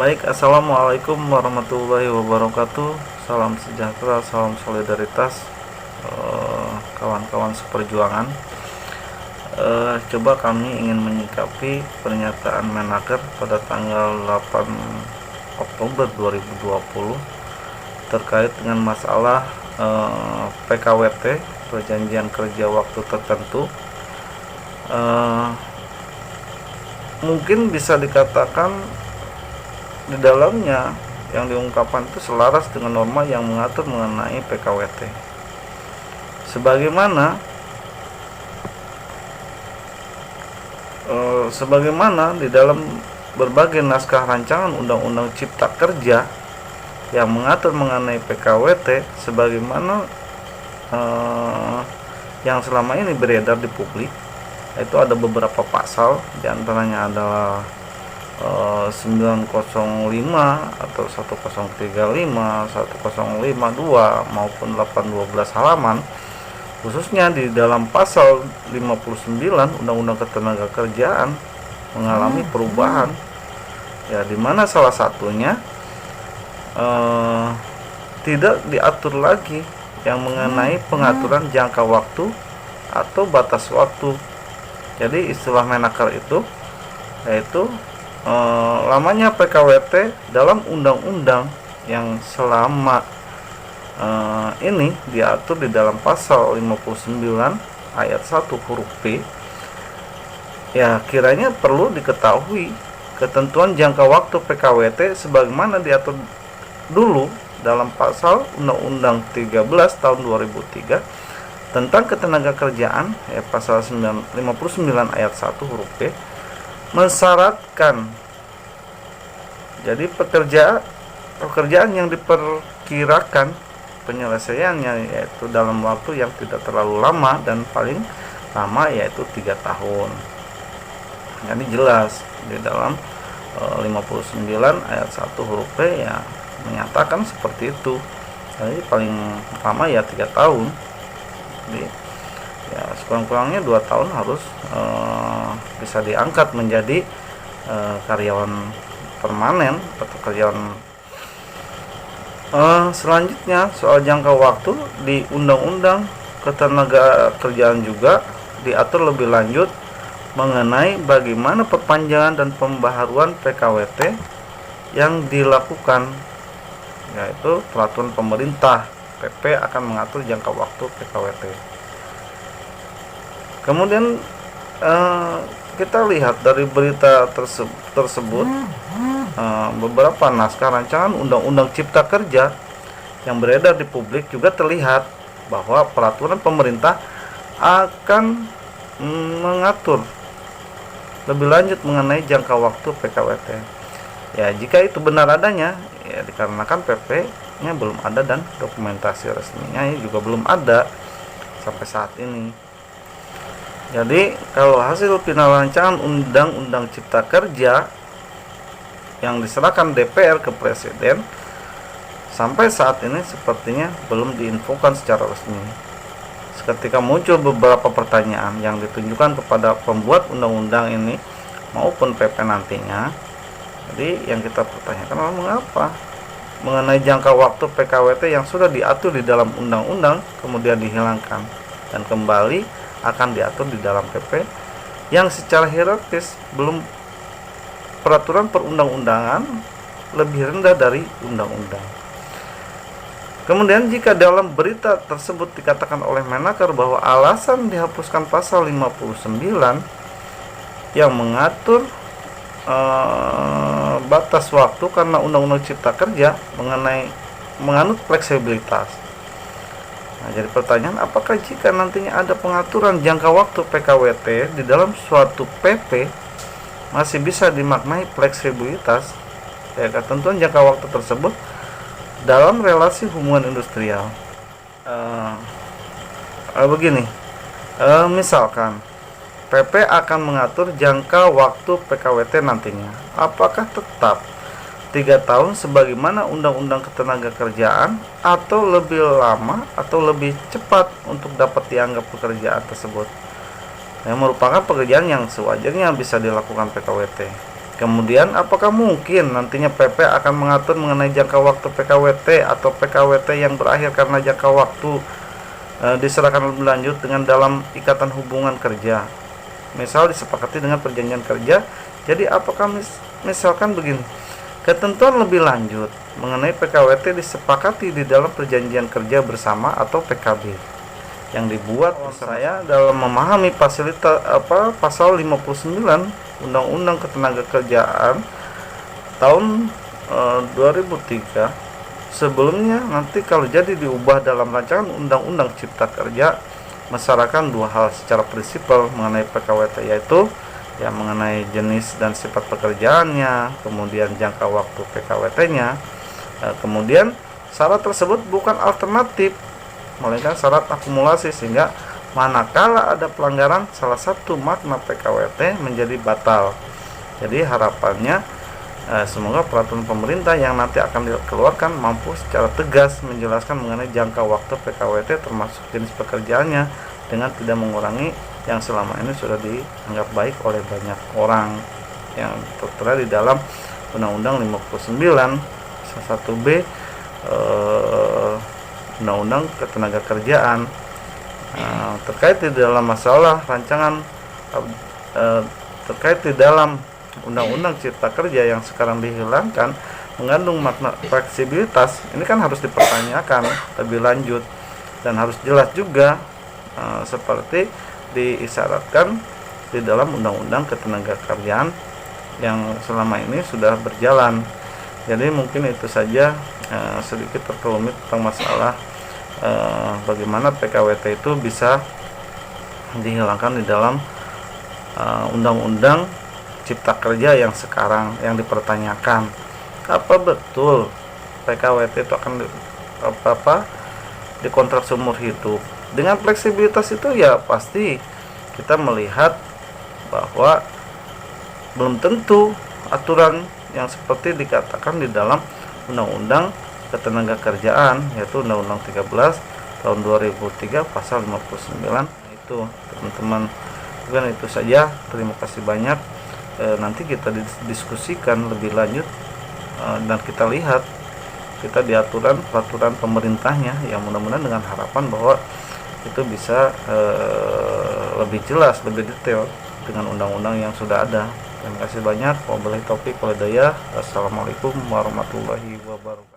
Baik, assalamualaikum warahmatullahi wabarakatuh. Salam sejahtera, salam solidaritas, kawan-kawan seperjuangan. Coba kami ingin menyikapi pernyataan Menaker pada tanggal 8 Oktober 2020 terkait dengan masalah PKWT, perjanjian kerja waktu tertentu. Mungkin bisa dikatakan di dalamnya yang diungkapkan itu selaras dengan norma yang mengatur mengenai PKWT. Sebagaimana di dalam berbagai naskah rancangan Undang-Undang Cipta Kerja yang mengatur mengenai PKWT, sebagaimana yang selama ini beredar di publik, itu ada beberapa pasal, diantaranya adalah 905 atau 1035, 1052 maupun 812 halaman, khususnya di dalam pasal 59 Undang-Undang Ketenagakerjaan mengalami perubahan, ya, di mana salah satunya tidak diatur lagi yang mengenai pengaturan jangka waktu atau batas waktu. Jadi istilah Menaker itu yaitu lamanya PKWT dalam undang-undang yang selama ini diatur di dalam pasal 59 ayat 1 huruf P. Ya, kiranya perlu diketahui ketentuan jangka waktu PKWT sebagaimana diatur dulu dalam pasal Undang-Undang 13 tahun 2003 tentang ketenagakerjaan, ya, pasal 59 ayat 1 huruf P, mensyaratkan jadi pekerjaan yang diperkirakan penyelesaiannya yaitu dalam waktu yang tidak terlalu lama dan paling lama yaitu 3 tahun. Jadi jelas di dalam 59 ayat 1 huruf P ya menyatakan seperti itu. Jadi paling lama ya 3 tahun. Jadi ya sekurang-kurangnya 2 tahun harus bisa diangkat menjadi karyawan permanen atau karyawan. Selanjutnya soal jangka waktu di Undang-Undang Ketenagakerjaan juga diatur lebih lanjut mengenai bagaimana perpanjangan dan pembaharuan PKWT yang dilakukan, yaitu peraturan pemerintah PP akan mengatur jangka waktu PKWT. Kemudian kita lihat dari berita tersebut beberapa naskah rancangan Undang-Undang Cipta Kerja yang beredar di publik juga terlihat bahwa peraturan pemerintah akan mengatur lebih lanjut mengenai jangka waktu PKWT. Ya, jika itu benar adanya, ya dikarenakan PP-nya belum ada dan dokumentasi resminya juga belum ada sampai saat ini. Jadi kalau hasil final rancangan Undang-Undang Cipta Kerja yang diserahkan DPR ke Presiden sampai saat ini sepertinya belum diinfokan secara resmi. Ketika muncul beberapa pertanyaan yang ditunjukkan kepada pembuat undang-undang ini maupun PP nantinya, jadi yang kita pertanyakan adalah mengapa mengenai jangka waktu PKWT yang sudah diatur di dalam undang-undang kemudian dihilangkan dan kembali akan diatur di dalam PP yang secara hierarkis belum peraturan perundang-undangan lebih rendah dari undang-undang. Kemudian jika dalam berita tersebut dikatakan oleh Menaker bahwa alasan dihapuskan pasal 59 yang mengatur batas waktu karena Undang-Undang Cipta Kerja menganut fleksibilitas. Nah, jadi pertanyaan, apakah jika nantinya ada pengaturan jangka waktu PKWT di dalam suatu PP masih bisa dimaknai fleksibilitas? Ya, ketentuan jangka waktu tersebut dalam relasi hubungan industrial. Begini, misalkan PP akan mengatur jangka waktu PKWT nantinya, apakah tetap 3 tahun sebagaimana Undang-Undang Ketenagakerjaan atau lebih lama atau lebih cepat untuk dapat dianggap pekerjaan tersebut yang merupakan pekerjaan yang sewajarnya bisa dilakukan PKWT. Kemudian, apakah mungkin nantinya PP akan mengatur mengenai jangka waktu PKWT atau PKWT yang berakhir karena jangka waktu diserahkan lebih lanjut dengan dalam ikatan hubungan kerja, misal disepakati dengan perjanjian kerja. Jadi apakah misalkan begini, ketentuan lebih lanjut mengenai PKWT disepakati di dalam perjanjian kerja bersama atau PKB yang dibuat saya dalam memahami fasilitas pasal 59 Undang-Undang Ketenagakerjaan tahun 2003. Sebelumnya nanti kalau jadi diubah dalam rancangan Undang-Undang Cipta Kerja, mensyaratkan dua hal secara prinsipal mengenai PKWT, yaitu ya mengenai jenis dan sifat pekerjaannya, kemudian jangka waktu PKWT-nya. Kemudian syarat tersebut bukan alternatif, melainkan syarat akumulasi, sehingga manakala ada pelanggaran salah satu makna PKWT menjadi batal. Jadi harapannya semoga peraturan pemerintah yang nanti akan dikeluarkan mampu secara tegas menjelaskan mengenai jangka waktu PKWT termasuk jenis pekerjaannya dengan tidak mengurangi yang selama ini sudah dianggap baik oleh banyak orang yang tertera di dalam Undang-Undang 59 1B Undang-Undang Ketenagakerjaan. Terkait di dalam masalah rancangan terkait di dalam Undang-Undang Cipta Kerja yang sekarang dihilangkan mengandung makna fleksibilitas, ini kan harus dipertanyakan lebih lanjut dan harus jelas juga seperti diisyaratkan di dalam Undang-Undang Ketenagakerjaan yang selama ini sudah berjalan. Jadi mungkin itu saja sedikit terkelumit tentang masalah bagaimana PKWT itu bisa dihilangkan di dalam Undang-Undang Cipta Kerja yang sekarang yang dipertanyakan. Apa betul PKWT itu akan dikontrak seumur hidup? Dengan fleksibilitas itu ya pasti kita melihat bahwa belum tentu aturan yang seperti dikatakan di dalam Undang-Undang Ketenagakerjaan, yaitu Undang-Undang 13 tahun 2003 pasal 59 itu, teman-teman. Bukan itu saja, terima kasih banyak. Nanti kita diskusikan lebih lanjut dan kita lihat kita di peraturan pemerintahnya, yang mudah-mudahan dengan harapan bahwa itu bisa lebih jelas, lebih detail dengan undang-undang yang sudah ada. Terima kasih banyak. Wabillahi taufik wal hidayah. Assalamualaikum warahmatullahi wabarakatuh.